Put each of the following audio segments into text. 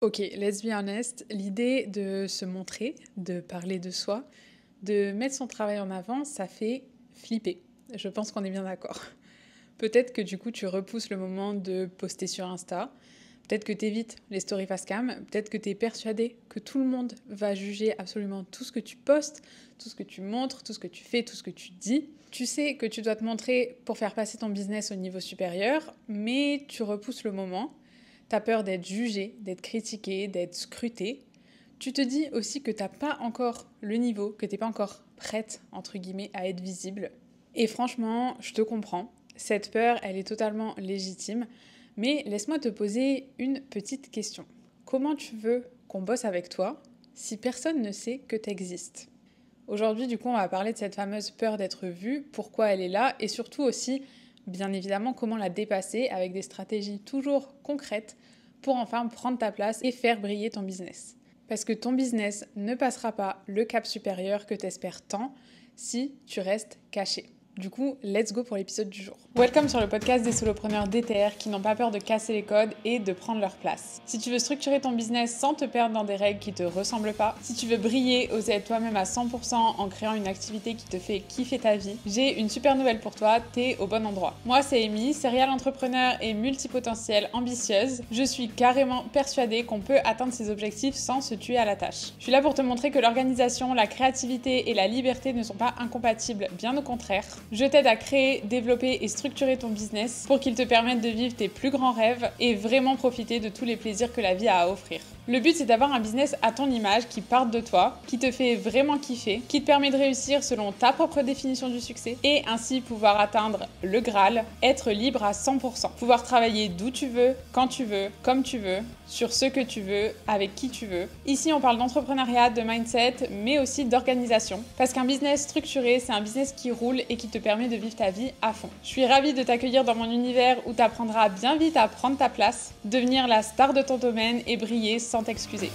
Ok, let's be honest, l'idée de se montrer, de parler de soi, de mettre son travail en avant, ça fait flipper. Je pense qu'on est bien d'accord. Peut-être que du coup tu repousses le moment de poster sur Insta, peut-être que tu évites les stories face cam, peut-être que tu es persuadé que tout le monde va juger absolument tout ce que tu postes, tout ce que tu montres, tout ce que tu fais, tout ce que tu dis. Tu sais que tu dois te montrer pour faire passer ton business au niveau supérieur, mais tu repousses le moment. T'as peur d'être jugé, d'être critiqué, d'être scruté. Tu te dis aussi que t'as pas encore le niveau, que t'es pas encore prête, entre guillemets, à être visible. Et franchement, je te comprends. Cette peur, elle est totalement légitime. Mais laisse-moi te poser une petite question. Comment tu veux qu'on bosse avec toi si personne ne sait que t'existes? Aujourd'hui, du coup, on va parler de cette fameuse peur d'être vue, pourquoi elle est là, et surtout aussi, bien évidemment, comment la dépasser avec des stratégies toujours concrètes pour enfin prendre ta place et faire briller ton business. Parce que ton business ne passera pas le cap supérieur que tu espères tant si tu restes caché. Du coup, let's go pour l'épisode du jour. Welcome sur le podcast des solopreneurs DTR qui n'ont pas peur de casser les codes et de prendre leur place. Si tu veux structurer ton business sans te perdre dans des règles qui te ressemblent pas, si tu veux briller, oser être toi-même à 100% en créant une activité qui te fait kiffer ta vie, j'ai une super nouvelle pour toi, t'es au bon endroit. Moi, c'est Amy, serial entrepreneur et multipotentielle ambitieuse. Je suis carrément persuadée qu'on peut atteindre ses objectifs sans se tuer à la tâche. Je suis là pour te montrer que l'organisation, la créativité et la liberté ne sont pas incompatibles, bien au contraire. Je t'aide à créer, développer et structurer ton business pour qu'il te permette de vivre tes plus grands rêves et vraiment profiter de tous les plaisirs que la vie a à offrir. Le but, c'est d'avoir un business à ton image qui parte de toi, qui te fait vraiment kiffer, qui te permet de réussir selon ta propre définition du succès et ainsi pouvoir atteindre le Graal, être libre à 100%. Pouvoir travailler d'où tu veux, quand tu veux, comme tu veux, sur ce que tu veux, avec qui tu veux. Ici, on parle d'entrepreneuriat, de mindset, mais aussi d'organisation. Parce qu'un business structuré, c'est un business qui roule et qui te permet de vivre ta vie à fond. Je suis ravie de t'accueillir dans mon univers où tu apprendras bien vite à prendre ta place, devenir la star de ton domaine et briller sans t'excuser.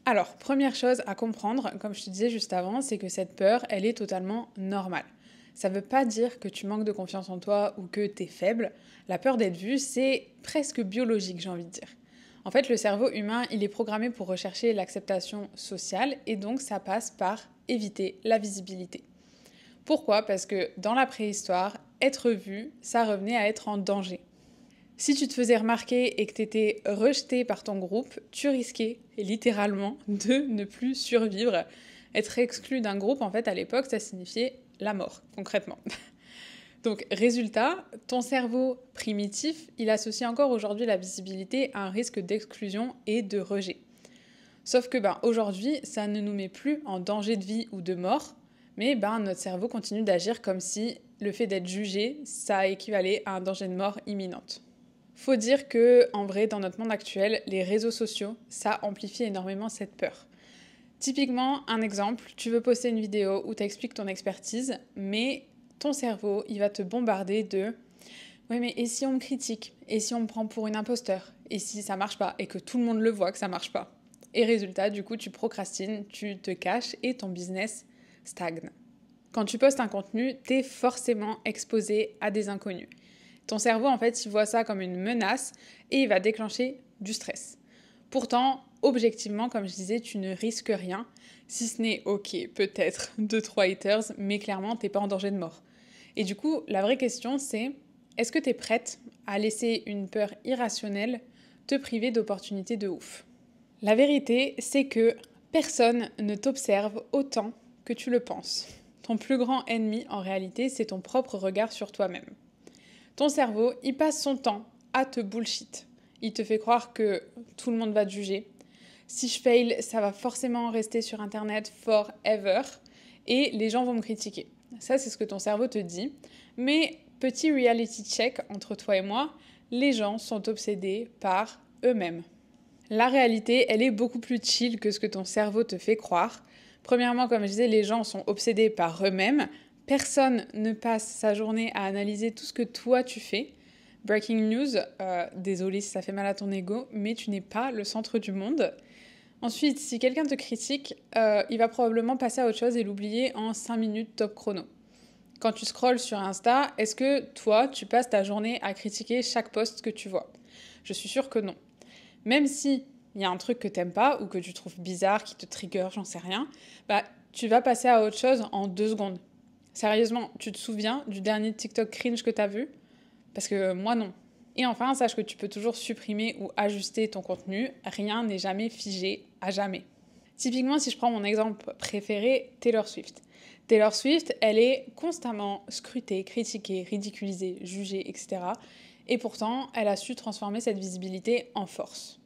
Alors, première chose à comprendre, comme je te disais juste avant, c'est que cette peur, elle est totalement normale. Ça ne veut pas dire que tu manques de confiance en toi ou que tu es faible. La peur d'être vue, c'est presque biologique, j'ai envie de dire. En fait, le cerveau humain, il est programmé pour rechercher l'acceptation sociale et donc ça passe par éviter la visibilité. Pourquoi? Parce que dans la préhistoire, être vu, ça revenait à être en danger. Si tu te faisais remarquer et que tu étais rejeté par ton groupe, tu risquais littéralement de ne plus survivre. Être exclu d'un groupe, en fait, à l'époque, ça signifiait la mort, concrètement. Donc, résultat, ton cerveau primitif, il associe encore aujourd'hui la visibilité à un risque d'exclusion et de rejet. Sauf que aujourd'hui, ça ne nous met plus en danger de vie ou de mort, mais notre cerveau continue d'agir comme si le fait d'être jugé, ça équivalait à un danger de mort imminente. Faut dire que, en vrai, dans notre monde actuel, les réseaux sociaux, ça amplifie énormément cette peur. Typiquement, un exemple, tu veux poster une vidéo où tu expliques ton expertise, mais ton cerveau, il va te bombarder de « Ouais, mais et si on me critique? Et si on me prend pour une imposteur? Et si ça marche pas? Et que tout le monde le voit que ça marche pas ?» Et résultat, du coup, tu procrastines, tu te caches et ton business stagne. Quand tu postes un contenu, t'es forcément exposé à des inconnus. Ton cerveau, en fait, il voit ça comme une menace et il va déclencher du stress. Pourtant, objectivement, comme je disais, tu ne risques rien, si ce n'est, ok, peut-être 2-3 haters, mais clairement, t'es pas en danger de mort. Et du coup, la vraie question, c'est, est-ce que t'es prête à laisser une peur irrationnelle te priver d'opportunités de ouf? La vérité, c'est que personne ne t'observe autant que tu le penses. Ton plus grand ennemi, en réalité, c'est ton propre regard sur toi-même. Ton cerveau, il passe son temps à te bullshit. Il te fait croire que tout le monde va te juger. Si je fail, ça va forcément rester sur Internet forever et les gens vont me critiquer. Ça, c'est ce que ton cerveau te dit. Mais petit reality check entre toi et moi, les gens sont obsédés par eux-mêmes. La réalité, elle est beaucoup plus chill que ce que ton cerveau te fait croire. Premièrement, comme je disais, les gens sont obsédés par eux-mêmes. Personne ne passe sa journée à analyser tout ce que toi tu fais. Breaking news, désolé si ça fait mal à ton ego, mais tu n'es pas le centre du monde. Ensuite, si quelqu'un te critique, il va probablement passer à autre chose et l'oublier en 5 minutes top chrono. Quand tu scrolles sur Insta, est-ce que toi, tu passes ta journée à critiquer chaque post que tu vois? Je suis sûre que non. Même si il y a un truc que t'aimes pas ou que tu trouves bizarre, qui te trigger, j'en sais rien, bah tu vas passer à autre chose en 2 secondes. Sérieusement, tu te souviens du dernier TikTok cringe que t'as vu? Parce que moi non. Et enfin, sache que tu peux toujours supprimer ou ajuster ton contenu, rien n'est jamais figé à jamais. Typiquement, si je prends mon exemple préféré, Taylor Swift. Taylor Swift, elle est constamment scrutée, critiquée, ridiculisée, jugée, etc. Et pourtant, elle a su transformer cette visibilité en force.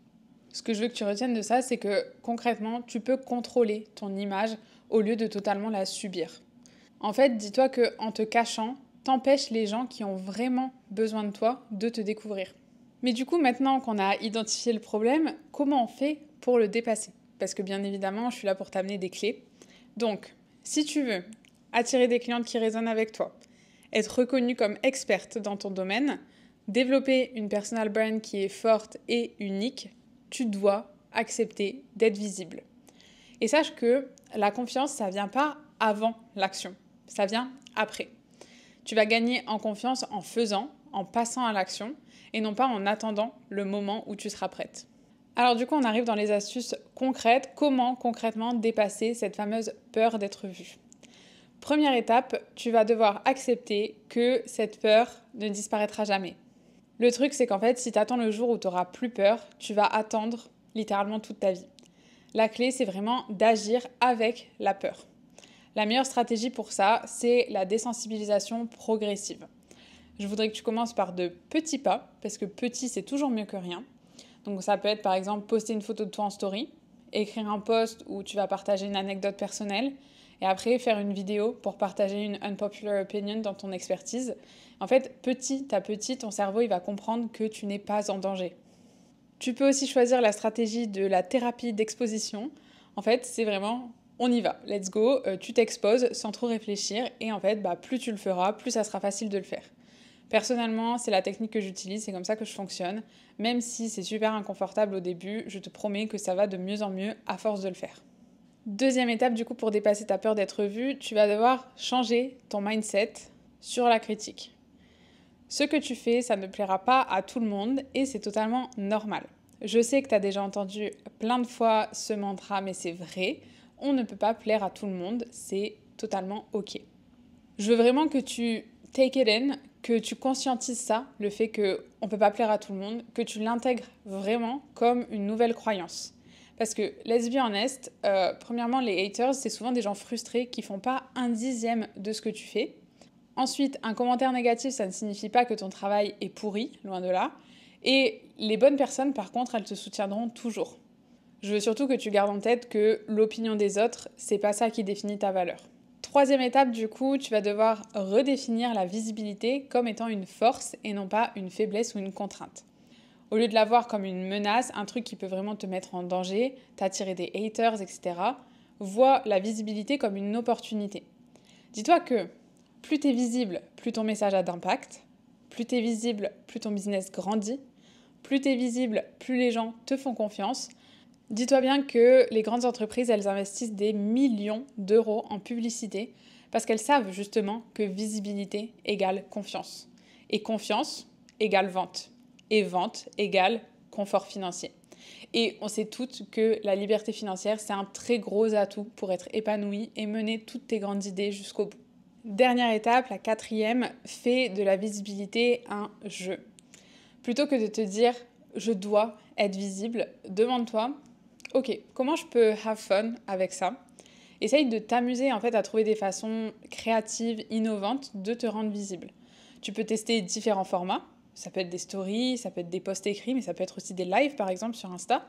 Ce que je veux que tu retiennes de ça, c'est que concrètement, tu peux contrôler ton image au lieu de totalement la subir. En fait, dis-toi qu'en te cachant, t'empêches les gens qui ont vraiment besoin de toi de te découvrir. Mais du coup, maintenant qu'on a identifié le problème, comment on fait pour le dépasser? Parce que bien évidemment, je suis là pour t'amener des clés. Donc, si tu veux attirer des clientes qui résonnent avec toi, être reconnue comme experte dans ton domaine, développer une personal brand qui est forte et unique, tu dois accepter d'être visible. Et sache que la confiance, ça vient pas avant l'action, ça vient après. Tu vas gagner en confiance en faisant, en passant à l'action, et non pas en attendant le moment où tu seras prête. Alors du coup, on arrive dans les astuces concrètes. Comment concrètement dépasser cette fameuse peur d'être vue? Première étape, tu vas devoir accepter que cette peur ne disparaîtra jamais. Le truc, c'est qu'en fait, si tu attends le jour où tu n'auras plus peur, tu vas attendre littéralement toute ta vie. La clé, c'est vraiment d'agir avec la peur. La meilleure stratégie pour ça, c'est la désensibilisation progressive. Je voudrais que tu commences par de petits pas, parce que petit, c'est toujours mieux que rien. Donc ça peut être par exemple poster une photo de toi en story, écrire un post où tu vas partager une anecdote personnelle, et après faire une vidéo pour partager une unpopular opinion dans ton expertise. En fait, petit à petit, ton cerveau il va comprendre que tu n'es pas en danger. Tu peux aussi choisir la stratégie de la thérapie d'exposition. En fait, c'est vraiment on y va, let's go, tu t'exposes sans trop réfléchir et en fait, plus tu le feras, plus ça sera facile de le faire. Personnellement, c'est la technique que j'utilise, c'est comme ça que je fonctionne. Même si c'est super inconfortable au début, je te promets que ça va de mieux en mieux à force de le faire. Deuxième étape, du coup, pour dépasser ta peur d'être vue, tu vas devoir changer ton mindset sur la critique. Ce que tu fais, ça ne plaira pas à tout le monde et c'est totalement normal. Je sais que tu as déjà entendu plein de fois ce mantra, mais c'est vrai, on ne peut pas plaire à tout le monde, c'est totalement ok. Je veux vraiment que tu take it in, que tu conscientises ça, le fait qu'on ne peut pas plaire à tout le monde, que tu l'intègres vraiment comme une nouvelle croyance. Parce que, let's be honest, premièrement, les haters, c'est souvent des gens frustrés qui font pas un dixième de ce que tu fais. Ensuite, un commentaire négatif, ça ne signifie pas que ton travail est pourri, loin de là. Et les bonnes personnes, par contre, elles te soutiendront toujours. Je veux surtout que tu gardes en tête que l'opinion des autres, c'est pas ça qui définit ta valeur. Troisième étape, du coup, tu vas devoir redéfinir la visibilité comme étant une force et non pas une faiblesse ou une contrainte. Au lieu de la voir comme une menace, un truc qui peut vraiment te mettre en danger, t'attirer des haters, etc., vois la visibilité comme une opportunité. Dis-toi que plus t'es visible, plus ton message a d'impact, plus t'es visible, plus ton business grandit, plus t'es visible, plus les gens te font confiance. Dis-toi bien que les grandes entreprises, elles investissent des millions d'euros en publicité parce qu'elles savent justement que visibilité égale confiance. Et confiance égale vente. Et vente égale confort financier. Et on sait toutes que la liberté financière, c'est un très gros atout pour être épanoui et mener toutes tes grandes idées jusqu'au bout. Dernière étape, la quatrième, fais de la visibilité un jeu. Plutôt que de te dire « je dois être visible », demande-toi « ok, comment je peux have fun avec ça ?» Essaye de t'amuser en fait à trouver des façons créatives, innovantes de te rendre visible. Tu peux tester différents formats. Ça peut être des stories, ça peut être des posts écrits, mais ça peut être aussi des lives par exemple sur Insta.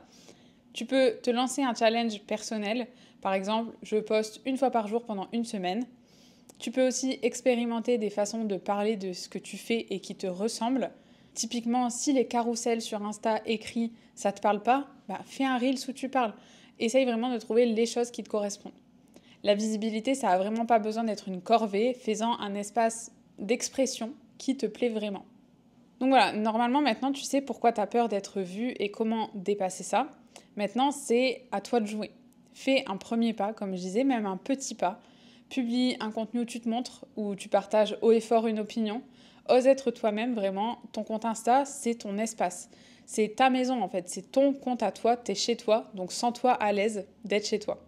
Tu peux te lancer un challenge personnel. Par exemple, je poste une fois par jour pendant une semaine. Tu peux aussi expérimenter des façons de parler de ce que tu fais et qui te ressemblent. Typiquement, si les carousels sur Insta écrits, ça te parle pas, fais un reel où tu parles. Essaye vraiment de trouver les choses qui te correspondent. La visibilité, ça n'a vraiment pas besoin d'être une corvée, faisant un espace d'expression qui te plaît vraiment. Donc voilà, normalement maintenant tu sais pourquoi tu as peur d'être vu et comment dépasser ça. Maintenant, c'est à toi de jouer. Fais un premier pas, comme je disais, même un petit pas. Publie un contenu où tu te montres, où tu partages haut et fort une opinion. Ose être toi-même, vraiment. Ton compte Insta, c'est ton espace. C'est ta maison en fait, c'est ton compte à toi, t'es chez toi, donc sens-toi à l'aise d'être chez toi.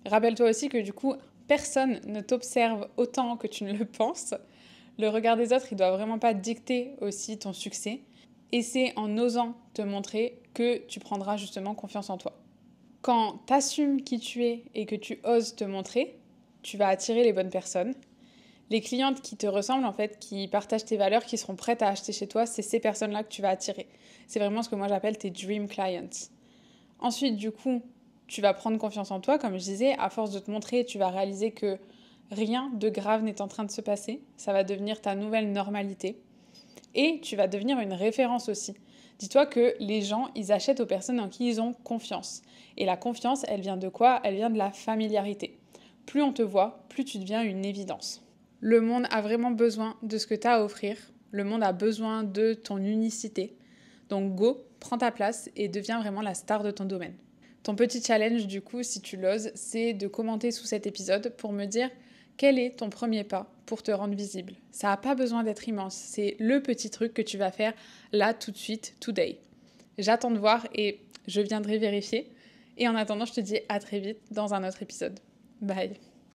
Rappelle-toi aussi que du coup, personne ne t'observe autant que tu ne le penses. Le regard des autres, il doit vraiment pas dicter aussi ton succès. Et c'est en osant te montrer que tu prendras justement confiance en toi. Quand tu assumes qui tu es et que tu oses te montrer, tu vas attirer les bonnes personnes. Les clientes qui te ressemblent, en fait, qui partagent tes valeurs, qui seront prêtes à acheter chez toi, c'est ces personnes-là que tu vas attirer. C'est vraiment ce que moi j'appelle tes dream clients. Ensuite, du coup, tu vas prendre confiance en toi, comme je disais, à force de te montrer, tu vas réaliser que rien de grave n'est en train de se passer. Ça va devenir ta nouvelle normalité. Et tu vas devenir une référence aussi. Dis-toi que les gens, ils achètent aux personnes en qui ils ont confiance. Et la confiance, elle vient de quoi? Elle vient de la familiarité. Plus on te voit, plus tu deviens une évidence. Le monde a vraiment besoin de ce que tu as à offrir. Le monde a besoin de ton unicité. Donc go, prends ta place et deviens vraiment la star de ton domaine. Ton petit challenge, du coup, si tu l'oses, c'est de commenter sous cet épisode pour me dire quel est ton premier pas pour te rendre visible. Ça n'a pas besoin d'être immense, c'est le petit truc que tu vas faire là, tout de suite, today. J'attends de voir et je viendrai vérifier. Et en attendant, je te dis à très vite dans un autre épisode. Bye.